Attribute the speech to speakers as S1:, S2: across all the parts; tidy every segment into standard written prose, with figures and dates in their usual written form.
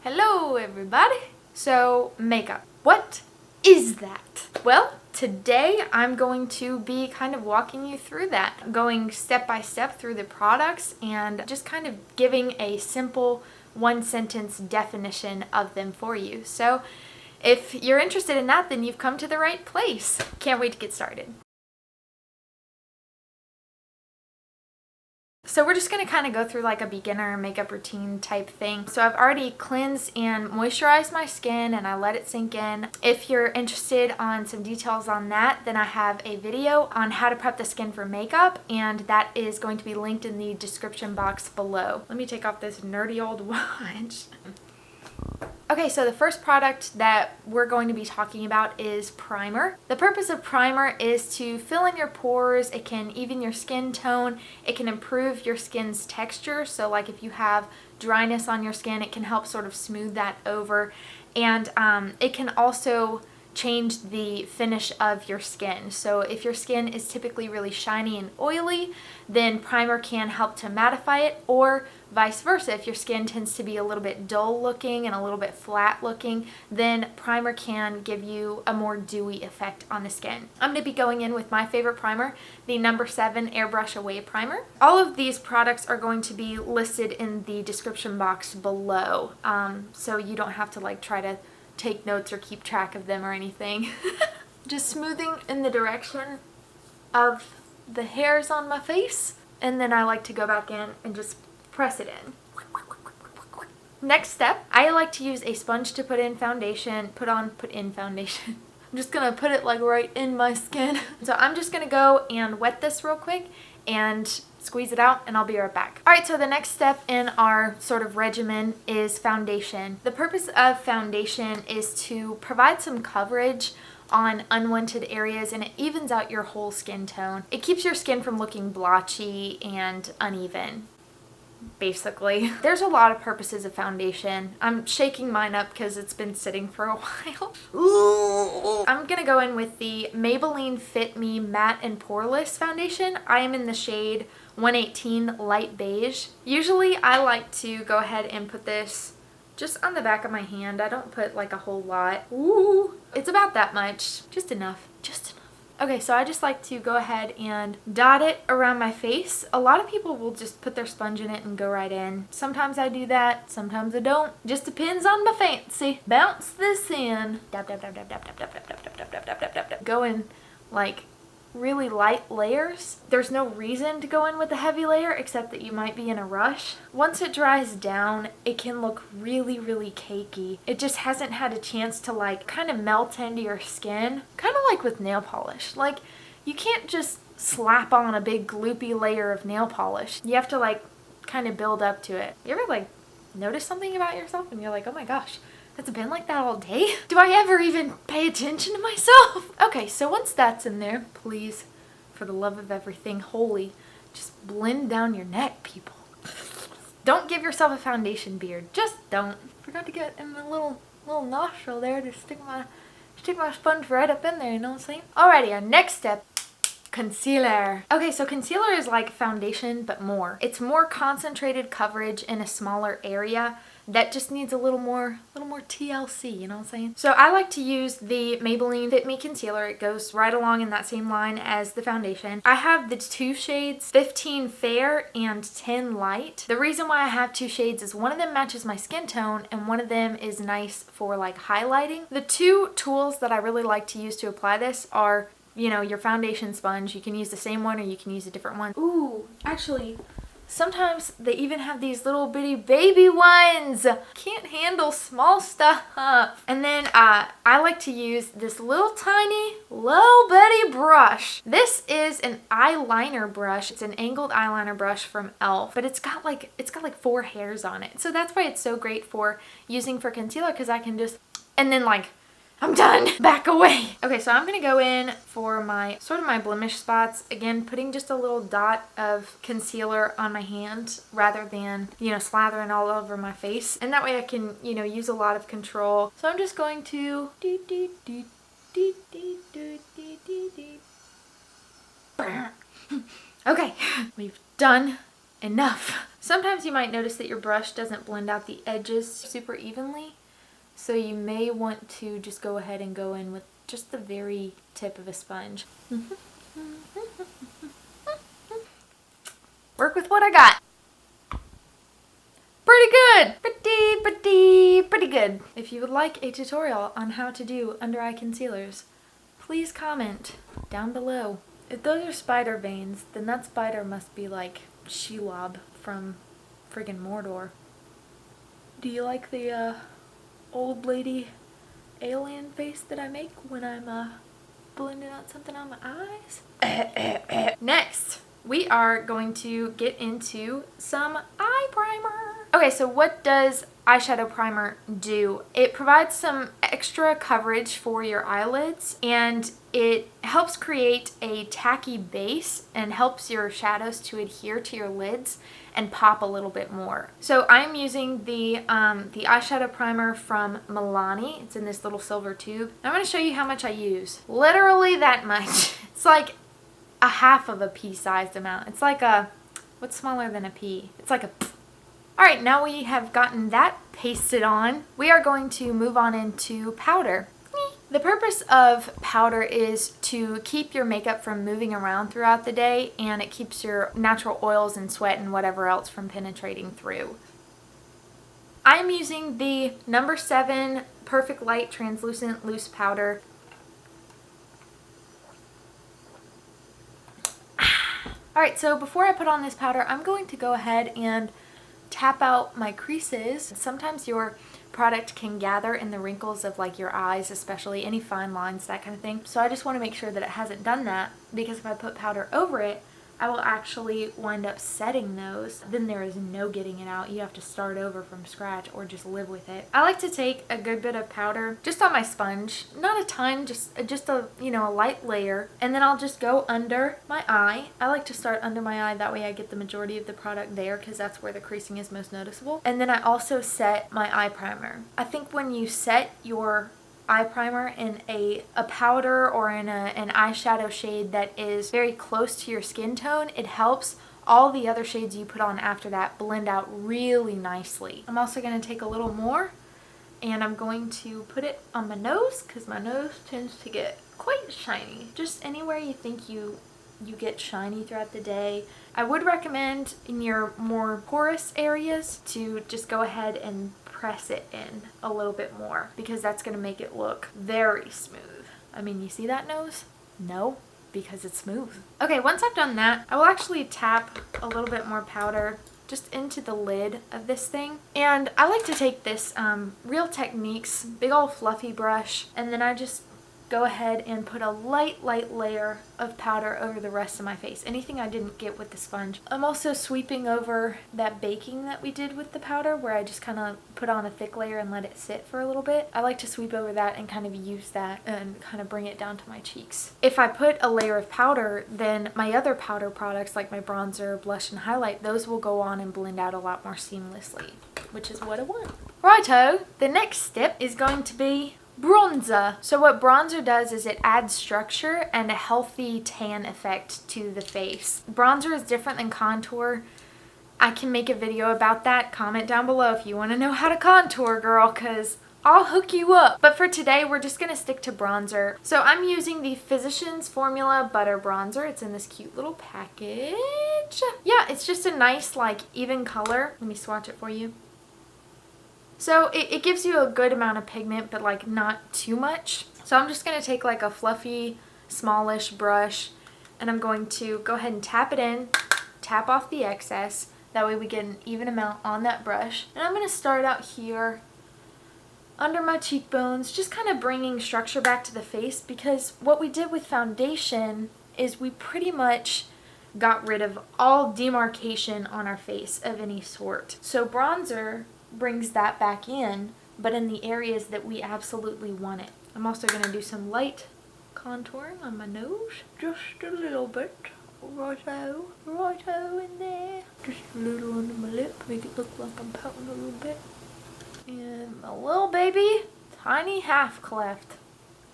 S1: Hello everybody! So, makeup. What is that? Well, today I'm going to be kind of walking you through that, going step by step through the products and just kind of giving a simple one-sentence definition of them for you. So, if you're interested in that, then you've come to the right place. Can't wait to get started. So we're just going to kind of go through like a beginner makeup routine type thing. So I've already cleansed and moisturized my skin and I let it sink in. If you're interested on some details on that, then I have a video on how to prep the skin for makeup, and that is going to be linked in the description box below. Let me take off this nerdy old watch. Okay, so the first product that we're going to be talking about is primer. The purpose of primer is to fill in your pores. It can even your skin tone. It can improve your skin's texture. So like if you have dryness on your skin, it can help sort of smooth that over. And it can also change the finish of your skin. So if your skin is typically really shiny and oily, then primer can help to mattify it, or vice versa. If your skin tends to be a little bit dull looking and a little bit flat looking, then primer can give you a more dewy effect on the skin. I'm going to be going in with my favorite primer, the No. 7 Airbrush Away Primer. All of these products are going to be listed in the description box below, so you don't have to like try to take notes or keep track of them or anything. Just smoothing in the direction of the hairs on my face, and then I like to go back in and just press it in. Next step, I like to use a sponge to put in foundation, put in foundation. I'm just gonna put it like right in my skin. So I'm just gonna go and wet this real quick and squeeze it out, and I'll be right back. Alright, so the next step in our sort of regimen is foundation. The purpose of foundation is to provide some coverage on unwanted areas, and it evens out your whole skin tone. It keeps your skin from looking blotchy and uneven, basically. There's a lot of purposes of foundation. I'm shaking mine up because it's been sitting for a while. Ooh. I'm gonna go in with the Maybelline Fit Me Matte and Poreless Foundation. I am in the shade 118 Light Beige. Usually I like to go ahead and put this just on the back of my hand. I don't put like a whole lot. Ooh, it's about that much. Just enough. Just enough. Okay, so I just like to go ahead and dot it around my face. A lot of people will just put their sponge in it and go right in. Sometimes I do that, sometimes I don't. Just depends on my fancy. Bounce this in. Dab, dab, dab, dab, dab, dab, dab, dab, dab, dab, dab, dab, dab, dab. Go in like really light layers. There's no reason to go in with a heavy layer except that you might be in a rush. Once it dries down, it can look really, really cakey. It just hasn't had a chance to like kind of melt into your skin. Kind of like with nail polish. Like you can't just slap on a big gloopy layer of nail polish. You have to like kind of build up to it. You ever like notice something about yourself and you're like, oh my gosh, it's been like that all day? Do I ever even pay attention to myself? Okay, so once that's in there, please, for the love of everything holy, just blend down your neck, people. Don't give yourself a foundation beard. Just don't. Forgot to get in the little nostril there to stick my sponge right up in there, you know what I'm saying? Alrighty, our next step, concealer. Okay, so concealer is like foundation, but more. It's more concentrated coverage in a smaller area that just needs a little more TLC, you know what I'm saying? So I like to use the Maybelline Fit Me Concealer. It goes right along in that same line as the foundation. I have the two shades, 15 Fair and 10 Light. The reason why I have two shades is one of them matches my skin tone and one of them is nice for like highlighting. The two tools that I really like to use to apply this are, you know, your foundation sponge. You can use the same one or you can use a different one. Ooh, actually, sometimes they even have these little bitty baby ones. Can't handle small stuff. And then I like to use this little tiny, little bitty brush. This is an eyeliner brush. It's an angled eyeliner brush from e.l.f. But it's got like 4 hairs on it. So that's why it's so great for using for concealer, because I can just, and then like, I'm done. Back away. Okay, so I'm going to go in for my sort of my blemish spots. Again, putting just a little dot of concealer on my hand rather than, you know, slathering all over my face. And that way I can, you know, use a lot of control. So I'm just going to okay, we've done enough. Sometimes you might notice that your brush doesn't blend out the edges super evenly, so you may want to just go ahead and go in with just the very tip of a sponge. Work with what I got. Pretty good! Pretty good. If you would like a tutorial on how to do under eye concealers, please comment down below. If those are spider veins, then that spider must be like Shelob from friggin' Mordor. Do you like the old lady alien face that I make when I'm blending out something on my eyes? Next, we are going to get into some eye primer. Okay, so what does eyeshadow primer do? It provides some extra coverage for your eyelids, and it helps create a tacky base and helps your shadows to adhere to your lids and pop a little bit more. So I'm using the eyeshadow primer from Milani. It's in this little silver tube. I'm going to show you how much I use. Literally that much. It's like a half of a pea-sized amount. It's like a, what's smaller than a pea? It's like a... Alright, now we have gotten that pasted on, we are going to move on into powder. The purpose of powder is to keep your makeup from moving around throughout the day, and it keeps your natural oils and sweat and whatever else from penetrating through. I'm using the No. 7 Perfect Light Translucent Loose Powder. Alright, so before I put on this powder, I'm going to go ahead and tap out my creases. Sometimes your product can gather in the wrinkles of like your eyes, especially any fine lines, that kind of thing. So I just want to make sure that it hasn't done that, because if I put powder over it, I will actually wind up setting those. Then there is no getting it out. You have to start over from scratch or just live with it. I like to take a good bit of powder just on my sponge, not a ton, just a, you know, a light layer, and then I'll just go under my eye. I like to start under my eye, that way I get the majority of the product there, because that's where the creasing is most noticeable. And then I also set my eye primer. I think when you set your eye primer in a powder or in an eyeshadow shade that is very close to your skin tone, it helps all the other shades you put on after that blend out really nicely. I'm also going to take a little more, and I'm going to put it on my nose, because my nose tends to get quite shiny. Just anywhere you think you get shiny throughout the day. I would recommend in your more porous areas to just go ahead and press it in a little bit more, because that's going to make it look very smooth. I mean, you see that nose? No, because it's smooth. Okay, once I've done that, I will actually tap a little bit more powder just into the lid of this thing. And I like to take this Real Techniques big old fluffy brush, and then I just go ahead and put a light layer of powder over the rest of my face. Anything I didn't get with the sponge. I'm also sweeping over that baking that we did with the powder, where I just kind of put on a thick layer and let it sit for a little bit. I like to sweep over that and kind of use that and kind of bring it down to my cheeks. If I put a layer of powder, then my other powder products like my bronzer, blush, and highlight, those will go on and blend out a lot more seamlessly, which is what I want. Righto, the next step is going to be bronzer. So what bronzer does is it adds structure and a healthy tan effect to the face. Bronzer is different than contour. I can make a video about that. Comment down below if you want to know how to contour, girl, because I'll hook you up. But for today, we're just going to stick to bronzer. So I'm using the Physicians Formula Butter Bronzer. It's in this cute little package. Yeah, it's just a nice, like, even color. Let me swatch it for you. So it gives you a good amount of pigment, but like not too much. So I'm just going to take like a fluffy, smallish brush, and I'm going to go ahead and tap it in, tap off the excess. That way we get an even amount on that brush. And I'm going to start out here under my cheekbones, just kind of bringing structure back to the face, because what we did with foundation is we pretty much got rid of all demarcation on our face of any sort. So bronzer brings that back in, but in the areas that we absolutely want it. I'm also going to do some light contouring on my nose, just a little bit. Righto in there. Just a little under my lip, make it look like I'm pouting a little bit. And my little baby, tiny half cleft.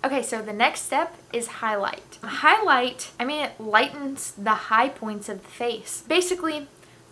S1: Okay, so the next step is highlight. Highlight, I mean, it lightens the high points of the face. Basically,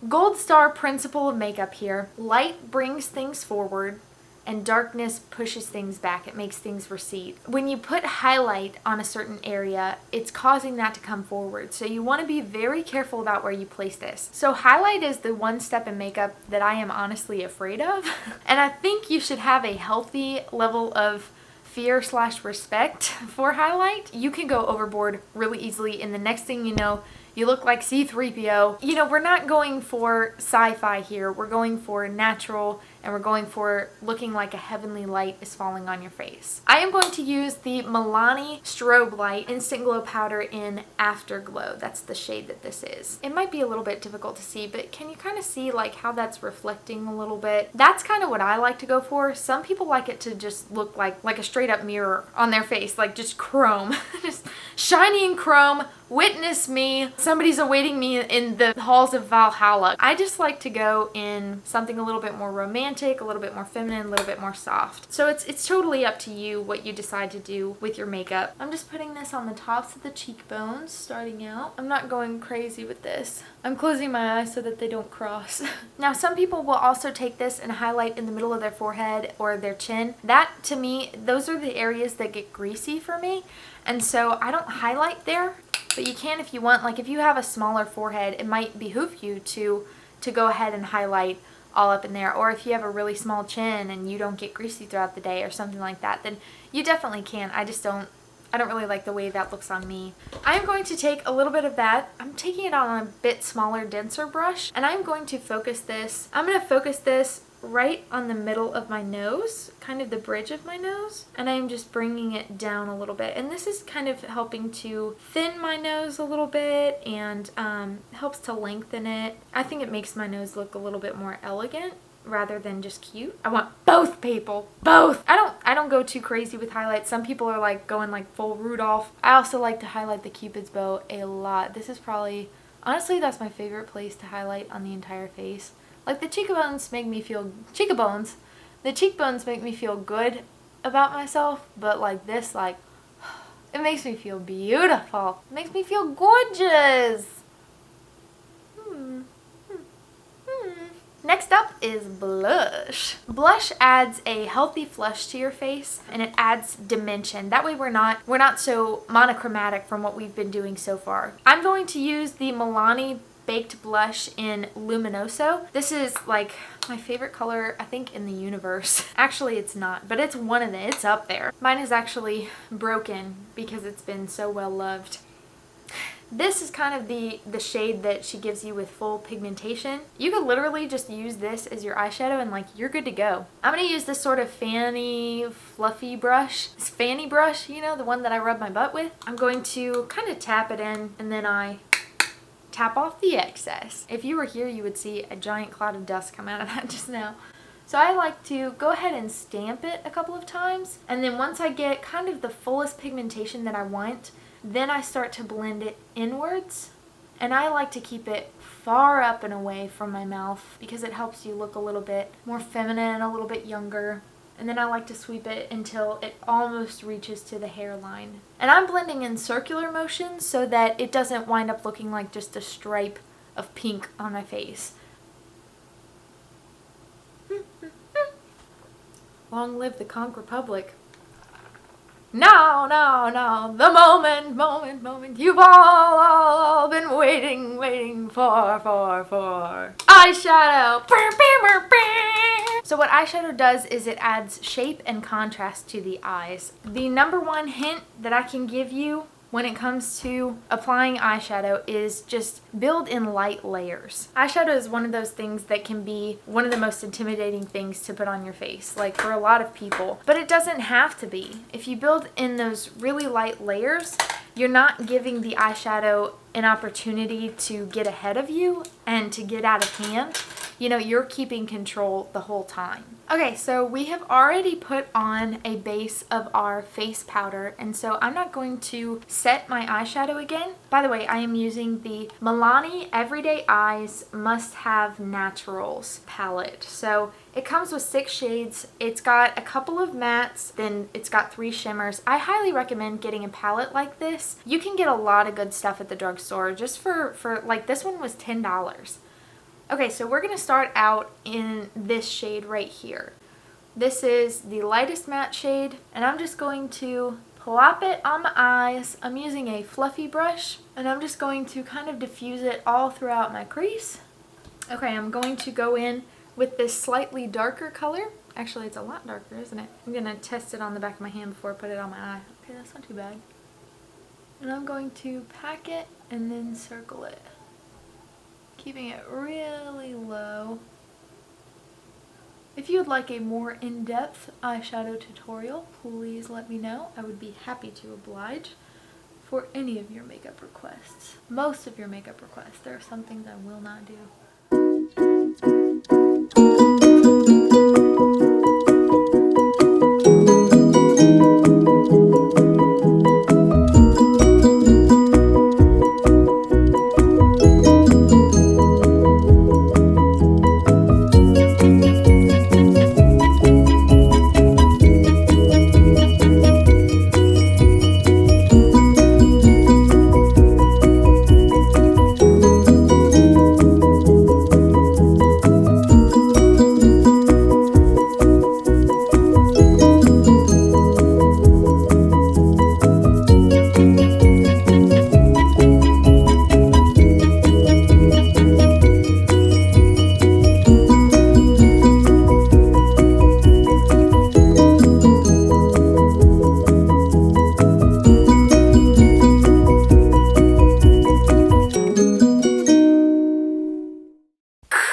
S1: Gold star principle of makeup here. Light brings things forward and darkness pushes things back. It makes things recede. When you put highlight on a certain area, it's causing that to come forward. So you want to be very careful about where you place this. So highlight is the one step in makeup that I am honestly afraid of. And I think you should have a healthy level of fear/respect for highlight. You can go overboard really easily, and the next thing you know, you look like C-3PO. You know, we're not going for sci-fi here. We're going for natural, and we're going for looking like a heavenly light is falling on your face. I am going to use the Milani Strobe Light Instant Glow Powder in Afterglow. That's the shade that this is. It might be a little bit difficult to see, but can you kind of see like how that's reflecting a little bit? That's kind of what I like to go for. Some people like it to just look like a straight up mirror on their face, like just chrome. Just shiny and chrome. Witness me. Somebody's awaiting me in the halls of Valhalla. I just like to go in something a little bit more romantic, a little bit more feminine, a little bit more soft. So it's totally up to you what you decide to do with your makeup. I'm just putting this on the tops of the cheekbones starting out. I'm not going crazy with this. I'm closing my eyes so that they don't cross. Now some people will also take this and highlight in the middle of their forehead or their chin. That to me, those are the areas that get greasy for me. And so I don't highlight there, but you can if you want. Like if you have a smaller forehead, it might behoove you to go ahead and highlight all up in there. Or if you have a really small chin and you don't get greasy throughout the day or something like that, then you definitely can. I don't really like the way that looks on me. I'm going to take a little bit of that. I'm taking it on a bit smaller, denser brush, and I'm going to focus this. I'm going to focus this right on the middle of my nose, kind of the bridge of my nose, and I'm just bringing it down a little bit. And this is kind of helping to thin my nose a little bit and helps to lengthen it. I think it makes my nose look a little bit more elegant rather than just cute. I want both, people, both. I don't go too crazy with highlights. Some people are like going like full Rudolph. I also like to highlight the Cupid's bow a lot. This is probably, honestly, that's my favorite place to highlight on the entire face. Like the cheekbones make me feel, the cheekbones make me feel good about myself, but like this, like, it makes me feel beautiful. It makes me feel gorgeous. Next up is blush. Blush adds a healthy flush to your face and it adds dimension. That way we're not so monochromatic from what we've been doing so far. I'm going to use the Milani Baked Blush in Luminoso. This is like my favorite color, I think, in the universe. Actually, it's not, but it's one of them. It's up there. Mine is actually broken because it's been so well loved. This is kind of the shade that she gives you with full pigmentation. You could literally just use this as your eyeshadow and like you're good to go. I'm going to use this sort of fanny fluffy brush. This fanny brush, you know, the one that I rub my butt with. I'm going to kind of tap it in and then I tap off the excess. If you were here, you would see a giant cloud of dust come out of that just now. So I like to go ahead and stamp it a couple of times, and then once I get kind of the fullest pigmentation that I want, then I start to blend it inwards, and I like to keep it far up and away from my mouth because it helps you look a little bit more feminine, a little bit younger. And then I like to sweep it until it almost reaches to the hairline. And I'm blending in circular motions so that it doesn't wind up looking like just a stripe of pink on my face. Long live the Conch Republic. No, the moment you've all been waiting for. Eyeshadow. So what eyeshadow does is it adds shape and contrast to the eyes. The number one hint that I can give you when it comes to applying eyeshadow is just build in light layers. Eyeshadow is one of those things that can be one of the most intimidating things to put on your face, like for a lot of people. But it doesn't have to be. If you build in those really light layers, you're not giving the eyeshadow an opportunity to get ahead of you and to get out of hand. You know, you're keeping control the whole time. Okay, so we have already put on a base of our face powder, and so I'm not going to set my eyeshadow again. By the way, I am using the Milani Everyday Eyes Must Have Naturals palette. So it comes with 6 shades. It's got a couple of mattes, then it's got 3 shimmers. I highly recommend getting a palette like this. You can get a lot of good stuff at the drugstore just for like this one was $10. Okay, so we're going to start out in this shade right here. This is the lightest matte shade, and I'm just going to plop it on my eyes. I'm using a fluffy brush, and I'm just going to kind of diffuse it all throughout my crease. Okay, I'm going to go in with this slightly darker color. Actually, it's a lot darker, isn't it? I'm going to test it on the back of my hand before I put it on my eye. Okay, that's not too bad. And I'm going to pack it and then circle it, keeping it really low. If you would like a more in-depth eyeshadow tutorial, please let me know. I would be happy to oblige for any of your makeup requests. Most of your makeup requests. There are some things I will not do.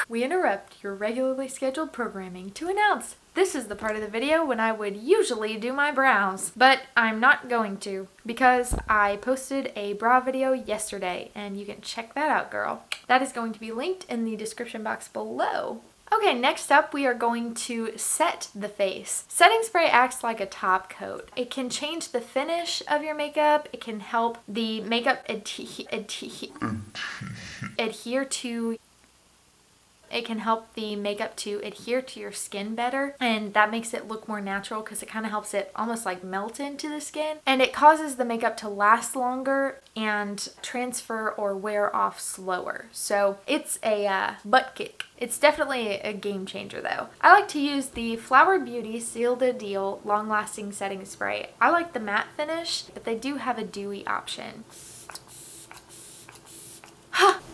S1: We interrupt your regularly scheduled programming to announce this is the part of the video when I would usually do my brows, but I'm not going to because I posted a brow video yesterday and you can check that out, girl. That is going to be linked in the description box below. Okay, next up we are going to set the face. Setting spray acts like a top coat. It can change the finish of your makeup. It can help the makeup adhere to It can help the makeup to adhere to your skin better, and that makes it look more natural because it kind of helps it almost like melt into the skin, and it causes the makeup to last longer and transfer or wear off slower. So it's a butt kick. It's definitely a game changer though. I like to use the Flower Beauty Seal the Deal Long Lasting Setting Spray. I like the matte finish, but they do have a dewy option.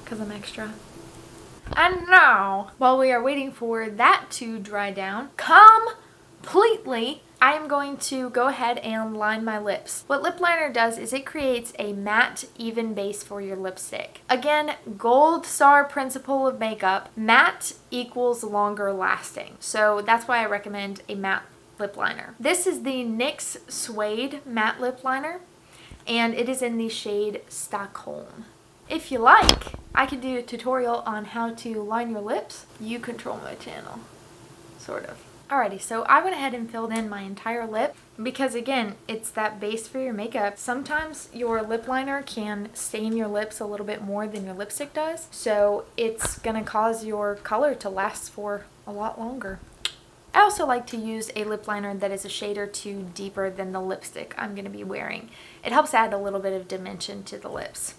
S1: Because I'm extra. And now, while we are waiting for that to dry down completely, I am going to go ahead and line my lips. What lip liner does is it creates a matte, even base for your lipstick. Again, gold star principle of makeup, matte equals longer lasting. So that's why I recommend a matte lip liner. This is the NYX Suede Matte Lip Liner, and it is in the shade Stockholm. If you like, I could do a tutorial on how to line your lips. You control my channel. Sort of. Alrighty, so I went ahead and filled in my entire lip because again, it's that base for your makeup. Sometimes your lip liner can stain your lips a little bit more than your lipstick does, so it's gonna cause your color to last for a lot longer. I also like to use a lip liner that is a shade or two deeper than the lipstick I'm gonna be wearing. It helps add a little bit of dimension to the lips.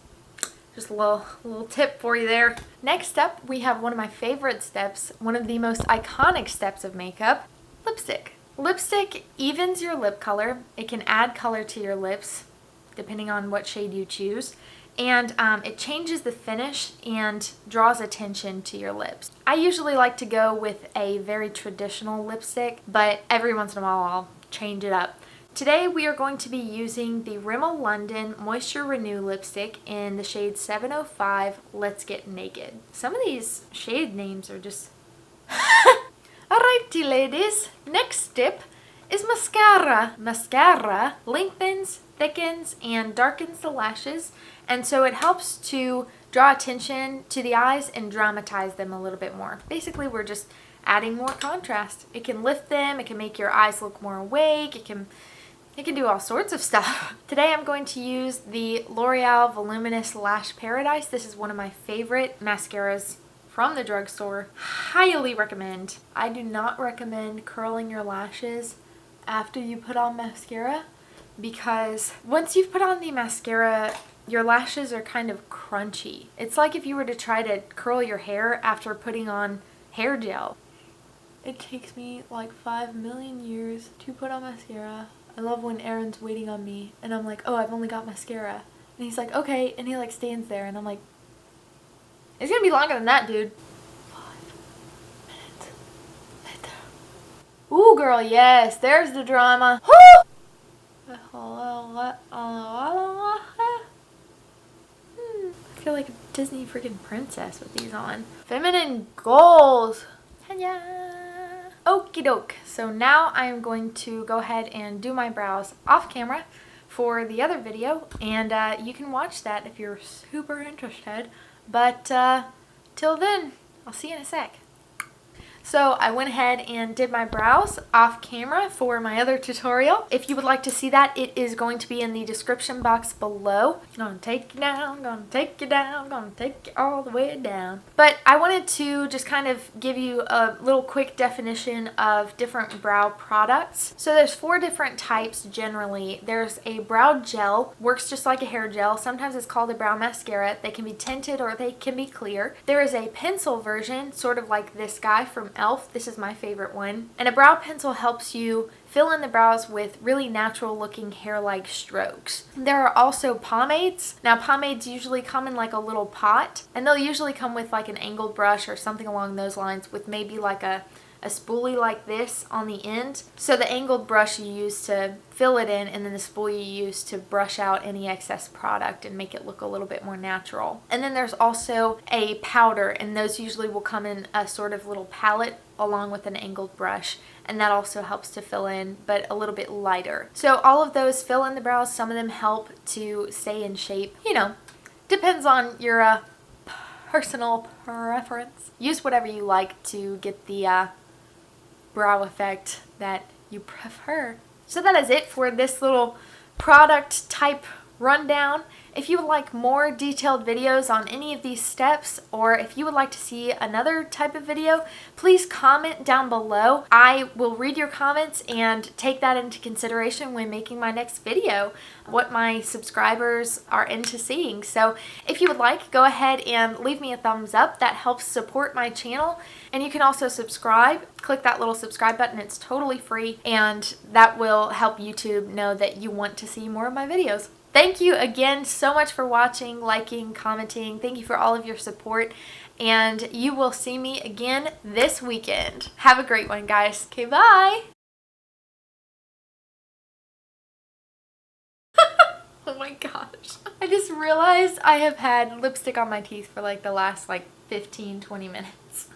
S1: Just a little tip for you there. Next up, we have one of my favorite steps, one of the most iconic steps of makeup, lipstick. Lipstick evens your lip color. It can add color to your lips, depending on what shade you choose. And it changes the finish and draws attention to your lips. I usually like to go with a very traditional lipstick, but every once in a while I'll change it up. Today we are going to be using the Rimmel London Moisture Renew lipstick in the shade 705 Let's Get Naked. Some of these shade names are just... Alrighty ladies, next step is mascara. Mascara lengthens, thickens, and darkens the lashes, and so it helps to draw attention to the eyes and dramatize them a little bit more. Basically, we're just adding more contrast. It can lift them, it can make your eyes look more awake, it can do all sorts of stuff. Today I'm going to use the L'Oreal Voluminous Lash Paradise. This is one of my favorite mascaras from the drugstore. Highly recommend. I do not recommend curling your lashes after you put on mascara because once you've put on the mascara, your lashes are kind of crunchy. It's like if you were to try to curl your hair after putting on hair gel. It takes me like 5 million years to put on mascara. I love when Aaron's waiting on me and I'm like, oh, I've only got mascara. And he's like, okay. And he like stands there and I'm like, it's gonna be longer than that, dude. 5 minutes later. Ooh, girl, yes. There's the drama. I feel like a Disney freaking princess with these on. Feminine goals. Okie doke. So now I am going to go ahead and do my brows off camera for the other video, and you can watch that if you're super interested. But till then, I'll see you in a sec. So I went ahead and did my brows off camera for my other tutorial. If you would like to see that, it is going to be in the description box below. Gonna take you down, gonna take you down, gonna take you all the way down. But I wanted to just kind of give you a little quick definition of different brow products. So there's 4 different types generally. There's a brow gel, works just like a hair gel. Sometimes it's called a brow mascara. They can be tinted or they can be clear. There is a pencil version, sort of like this guy from e.l.f. This is my favorite one. And a brow pencil helps you fill in the brows with really natural looking hair-like strokes. There are also pomades. Now pomades usually come in like a little pot, and they'll usually come with like an angled brush or something along those lines with maybe like a spoolie like this on the end. So the angled brush you use to fill it in, and then the spool you use to brush out any excess product and make it look a little bit more natural. And then there's also a powder, and those usually will come in a sort of little palette along with an angled brush, and that also helps to fill in, but a little bit lighter. So all of those fill in the brows. Some of them help to stay in shape. You know, depends on your personal preference. Use whatever you like to get the brow effect that you prefer. So that is it for this little product type rundown. If you would like more detailed videos on any of these steps, or if you would like to see another type of video, please comment down below. I will read your comments and take that into consideration when making my next video, what my subscribers are into seeing. So if you would like, go ahead and leave me a thumbs up. That helps support my channel. And you can also subscribe. Click that little subscribe button. It's totally free, and that will help YouTube know that you want to see more of my videos. Thank you again so much for watching, liking, commenting. Thank you for all of your support, and you will see me again this weekend. Have a great one, guys. Okay, bye. Oh my gosh. I just realized I have had lipstick on my teeth for like the last 15-20 minutes.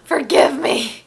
S1: Forgive me.